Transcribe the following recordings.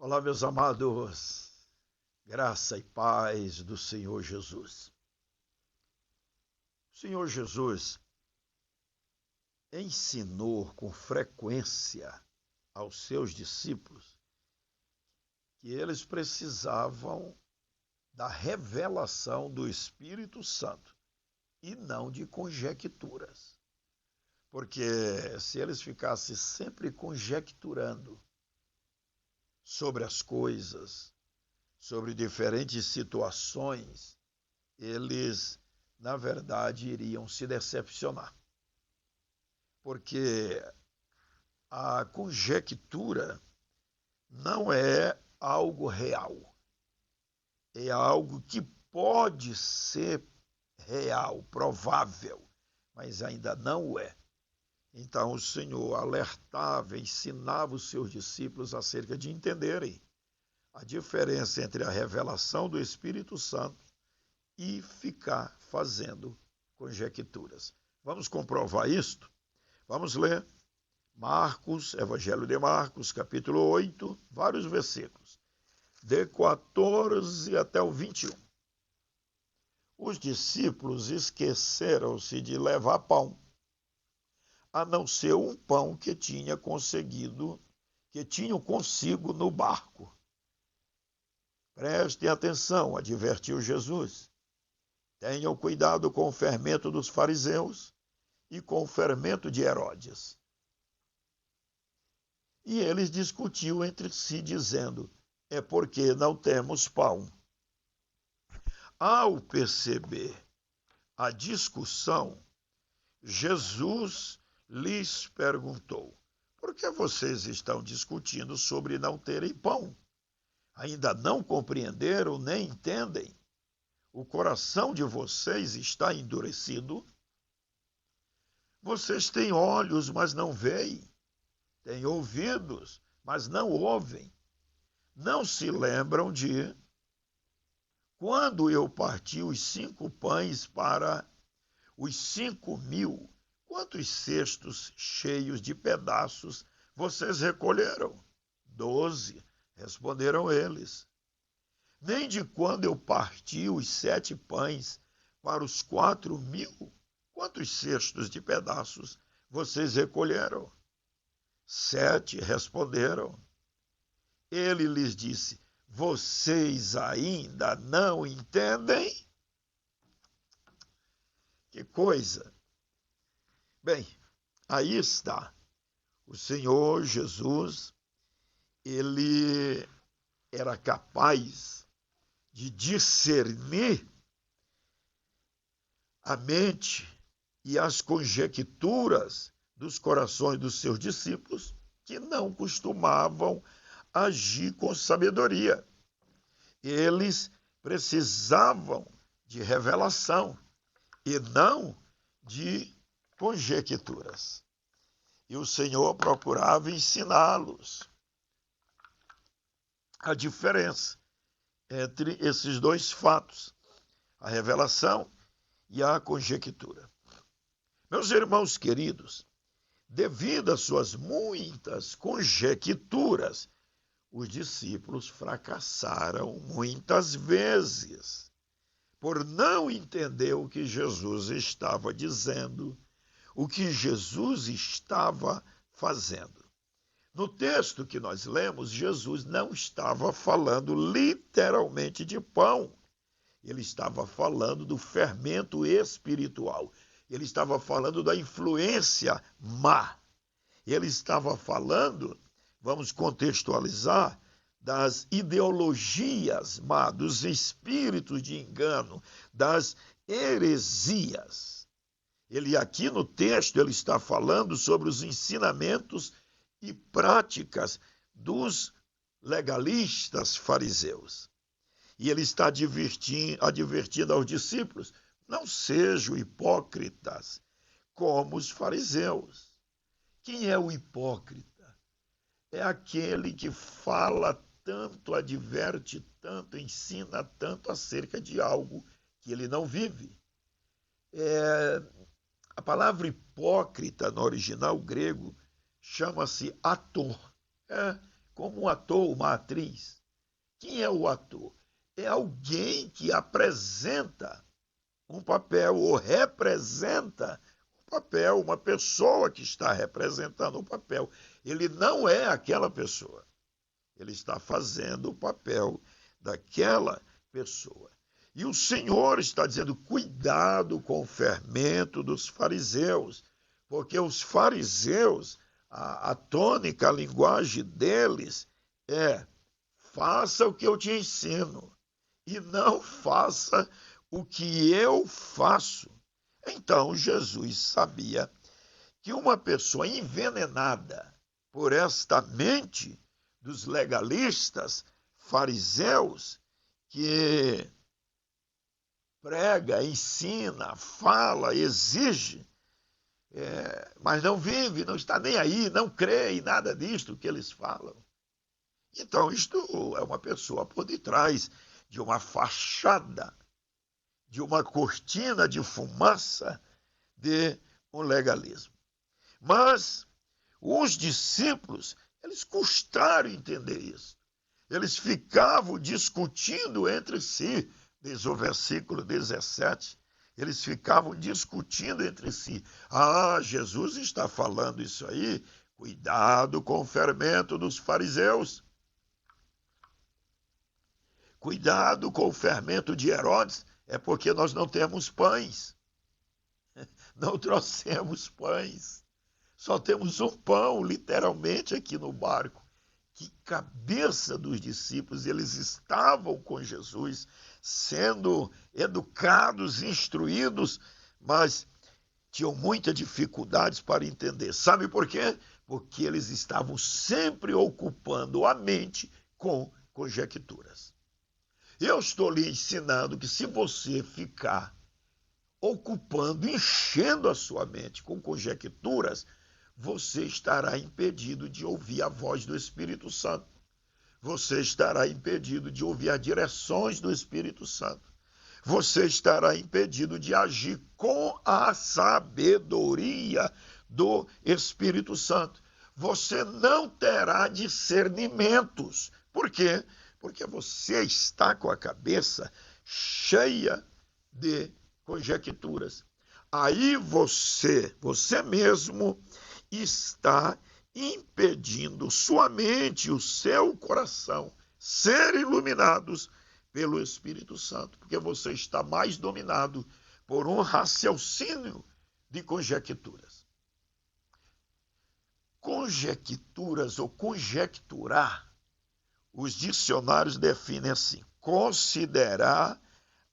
Olá, meus amados, graça e paz do Senhor Jesus. O Senhor Jesus ensinou com frequência aos seus discípulos que eles precisavam da revelação do Espírito Santo e não de conjecturas. Porque se eles ficassem sempre conjecturando sobre as coisas, sobre diferentes situações, eles, na verdade, iriam se decepcionar. Porque a conjectura não é algo real. É algo que pode ser real, provável, mas ainda não o é. Então o Senhor alertava, ensinava os seus discípulos acerca de entenderem a diferença entre a revelação do Espírito Santo e ficar fazendo conjecturas. Vamos comprovar isto? Vamos ler Marcos, Evangelho de Marcos, capítulo 8, vários versículos, de 14 até o 21. Os discípulos esqueceram-se de levar pão, a não ser um pão que tinham consigo no barco. Prestem atenção, advertiu Jesus. Tenham cuidado com o fermento dos fariseus e com o fermento de Herodes. E eles discutiam entre si, dizendo: é porque não temos pão. Ao perceber a discussão, Jesus lhes perguntou: por que vocês estão discutindo sobre não terem pão? Ainda não compreenderam nem entendem? O coração de vocês está endurecido? Vocês têm olhos, mas não veem. Têm ouvidos, mas não ouvem. Não se lembram de quando eu parti os 5 pães para os 5.000, quantos cestos cheios de pedaços vocês recolheram? 12, responderam eles. Nem de quando eu parti os 7 pães para os 4.000, quantos cestos de pedaços vocês recolheram? 7, responderam. Ele lhes disse: vocês ainda não entendem? Que coisa! Bem, aí está. O Senhor Jesus, ele era capaz de discernir a mente e as conjecturas dos corações dos seus discípulos, que não costumavam agir com sabedoria. Eles precisavam de revelação e não de conjecturas. E o Senhor procurava ensiná-los a diferença entre esses dois fatos, a revelação e a conjectura. Meus irmãos queridos, devido às suas muitas conjecturas, os discípulos fracassaram muitas vezes por não entender o que Jesus estava dizendo, o que Jesus estava fazendo. No texto que nós lemos, Jesus não estava falando literalmente de pão. Ele estava falando do fermento espiritual. Ele estava falando da influência má. Ele estava falando, vamos contextualizar, das ideologias má, dos espíritos de engano, das heresias. Ele aqui no texto, ele está falando sobre os ensinamentos e práticas dos legalistas fariseus. E ele está advertindo aos discípulos: não sejam hipócritas como os fariseus. Quem é o hipócrita? É aquele que fala tanto, adverte tanto, ensina tanto acerca de algo que ele não vive. A palavra hipócrita no original grego chama-se ator. como um ator, uma atriz. Quem é o ator? É alguém que apresenta um papel ou representa um papel, uma pessoa que está representando um papel. Ele não é aquela pessoa. Ele está fazendo o papel daquela pessoa. E o Senhor está dizendo, cuidado com o fermento dos fariseus, porque os fariseus, a tônica, a linguagem deles é, faça o que eu te ensino e não faça o que eu faço. Então Jesus sabia que uma pessoa envenenada por esta mente dos legalistas, fariseus, que prega, ensina, fala, exige, mas não vive, não está nem aí, não crê em nada disto que eles falam. Então, isto é uma pessoa por detrás de uma fachada, de uma cortina de fumaça de um legalismo. Mas os discípulos, eles custaram entender isso. Eles ficavam discutindo entre si, diz o versículo 17, eles ficavam discutindo entre si. Ah, Jesus está falando isso aí, cuidado com o fermento dos fariseus. Cuidado com o fermento de Herodes, é porque nós não temos pães. Não trouxemos pães. Só temos um pão, literalmente, aqui no barco. Que cabeça dos discípulos, eles estavam com Jesus, sendo educados, instruídos, mas tinham muitas dificuldades para entender. Sabe por quê? Porque eles estavam sempre ocupando a mente com conjecturas. Eu estou lhe ensinando que se você ficar ocupando, enchendo a sua mente com conjecturas, você estará impedido de ouvir a voz do Espírito Santo. Você estará impedido de ouvir as direções do Espírito Santo. Você estará impedido de agir com a sabedoria do Espírito Santo. Você não terá discernimentos. Por quê? Porque você está com a cabeça cheia de conjecturas. Aí você mesmo está impedindo sua mente e o seu coração ser iluminados pelo Espírito Santo, porque você está mais dominado por um raciocínio de conjecturas. Conjecturas ou conjecturar, os dicionários definem assim: considerar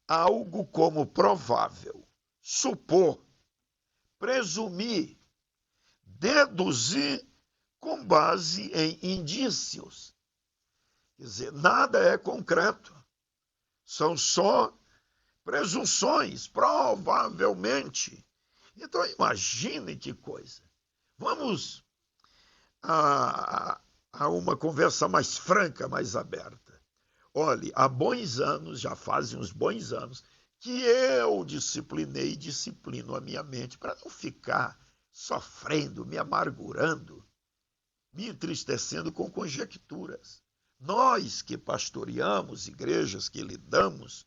algo como provável, supor, presumir, deduzir com base em indícios. Quer dizer, nada é concreto. São só presunções, provavelmente. Então, imagine que coisa. Vamos a uma conversa mais franca, mais aberta. Olhe, há bons anos, já fazem uns bons anos, que eu disciplinei e disciplino a minha mente para não ficar sofrendo, me amargurando, me entristecendo com conjecturas. Nós que pastoreamos igrejas, que lidamos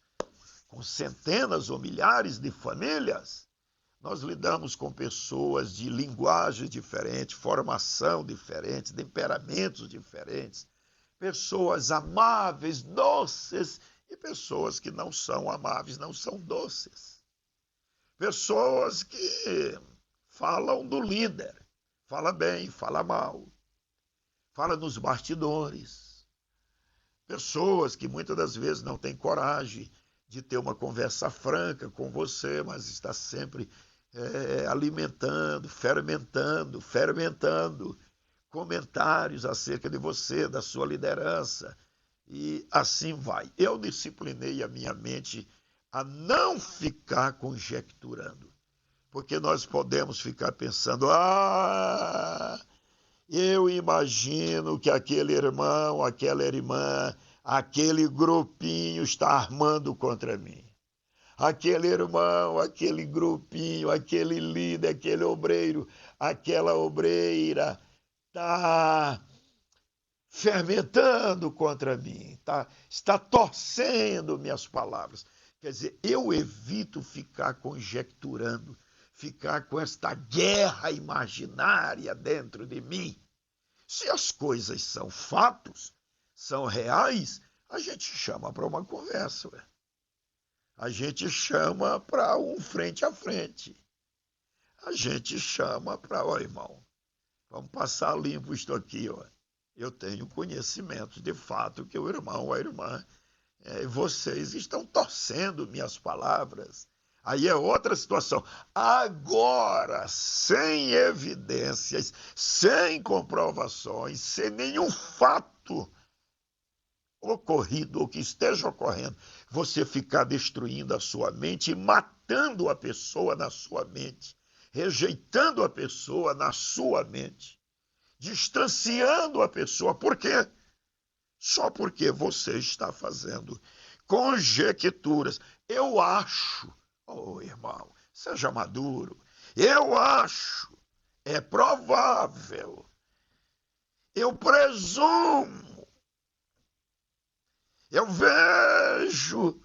com centenas ou milhares de famílias, nós lidamos com pessoas de linguagens diferentes, formação diferente, temperamentos diferentes, pessoas amáveis, doces, e pessoas que não são amáveis, não são doces. Pessoas que falam do líder, fala bem, fala mal, fala nos bastidores. Pessoas que muitas das vezes não têm coragem de ter uma conversa franca com você, mas está sempre alimentando, fermentando comentários acerca de você, da sua liderança, e assim vai. Eu disciplinei a minha mente a não ficar conjecturando, porque nós podemos ficar pensando, eu imagino que aquele irmão, aquela irmã, aquele grupinho está armando contra mim. Aquele irmão, aquele grupinho, aquele líder, aquele obreiro, aquela obreira está fermentando contra mim, está torcendo minhas palavras. Quer dizer, eu evito ficar conjecturando, ficar com esta guerra imaginária dentro de mim. Se as coisas são fatos, são reais, a gente chama para uma conversa. Ué. A gente chama para um frente a frente. A gente chama para, ó irmão, vamos passar limpo isto aqui, ó. Eu tenho conhecimento de fato que o irmão ou a irmã, vocês estão torcendo minhas palavras. Aí é outra situação. Agora, sem evidências, sem comprovações, sem nenhum fato ocorrido ou que esteja ocorrendo, você ficar destruindo a sua mente e matando a pessoa na sua mente, rejeitando a pessoa na sua mente, distanciando a pessoa. Por quê? Só porque você está fazendo conjecturas. Eu acho, oh irmão, seja maduro, eu acho, é provável, eu presumo, eu vejo,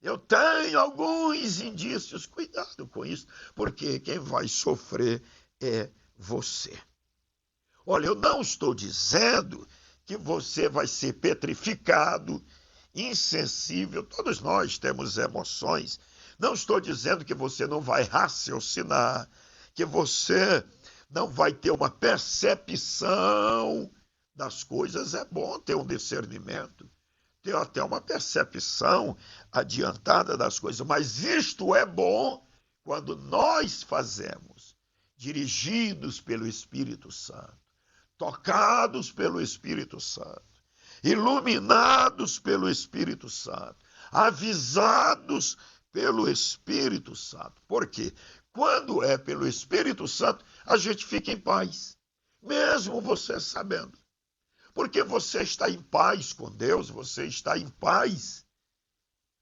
eu tenho alguns indícios. Cuidado com isso, porque quem vai sofrer é você. Olha, eu não estou dizendo que você vai ser petrificado, insensível. Todos nós temos emoções. Não estou dizendo que você não vai raciocinar, que você não vai ter uma percepção das coisas. É bom ter um discernimento, ter até uma percepção adiantada das coisas. Mas isto é bom quando nós fazemos, dirigidos pelo Espírito Santo, tocados pelo Espírito Santo, iluminados pelo Espírito Santo, avisados pelo Espírito Santo. Por quê? Quando é pelo Espírito Santo, a gente fica em paz, mesmo você sabendo. Porque você está em paz com Deus, você está em paz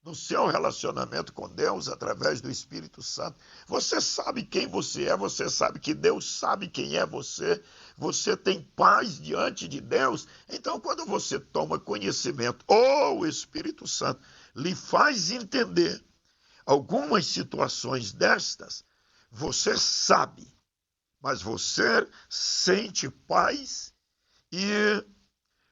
no seu relacionamento com Deus através do Espírito Santo. Você sabe quem você é, você sabe que Deus sabe quem é você, você tem paz diante de Deus. Então, quando você toma conhecimento, ou o Espírito Santo lhe faz entender algumas situações destas, você sabe, mas você sente paz e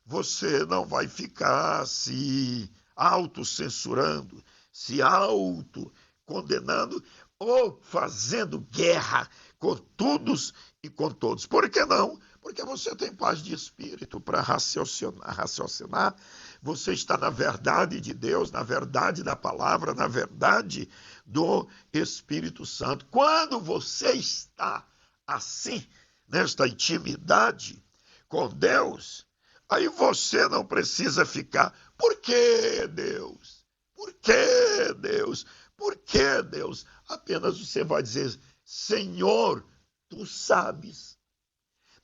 você não vai ficar se autocensurando, se autocondenando ou fazendo guerra com todos e com todos. Por que não? Porque você tem paz de espírito para raciocinar. Você está na verdade de Deus, na verdade da palavra, na verdade do Espírito Santo. Quando você está assim, nesta intimidade com Deus, aí você não precisa ficar, por que Deus? Por que Deus? Por que Deus? Apenas você vai dizer, Senhor, tu sabes.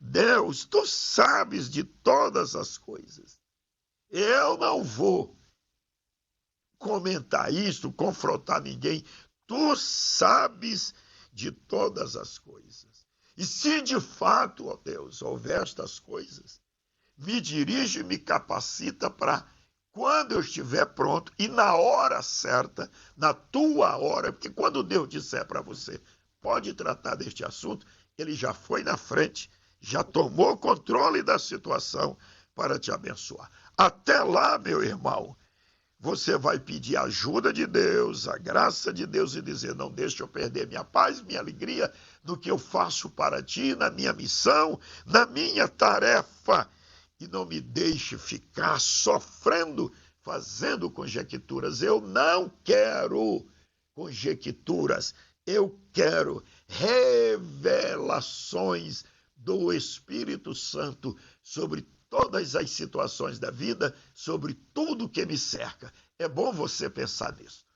Deus, tu sabes de todas as coisas. Eu não vou comentar isso, confrontar ninguém. Tu sabes de todas as coisas. E se de fato, ó Deus, houver estas coisas, me dirige e me capacita para, quando eu estiver pronto e na hora certa, na tua hora, porque quando Deus disser para você, pode tratar deste assunto, ele já foi na frente, já tomou controle da situação para te abençoar. Até lá, meu irmão, você vai pedir a ajuda de Deus, a graça de Deus e dizer, não deixe eu perder minha paz, minha alegria, no que eu faço para ti, na minha missão, na minha tarefa. E não me deixe ficar sofrendo, fazendo conjecturas. Eu não quero conjecturas. Eu quero revelações do Espírito Santo sobre todas as situações da vida, sobre tudo que me cerca. É bom você pensar nisso.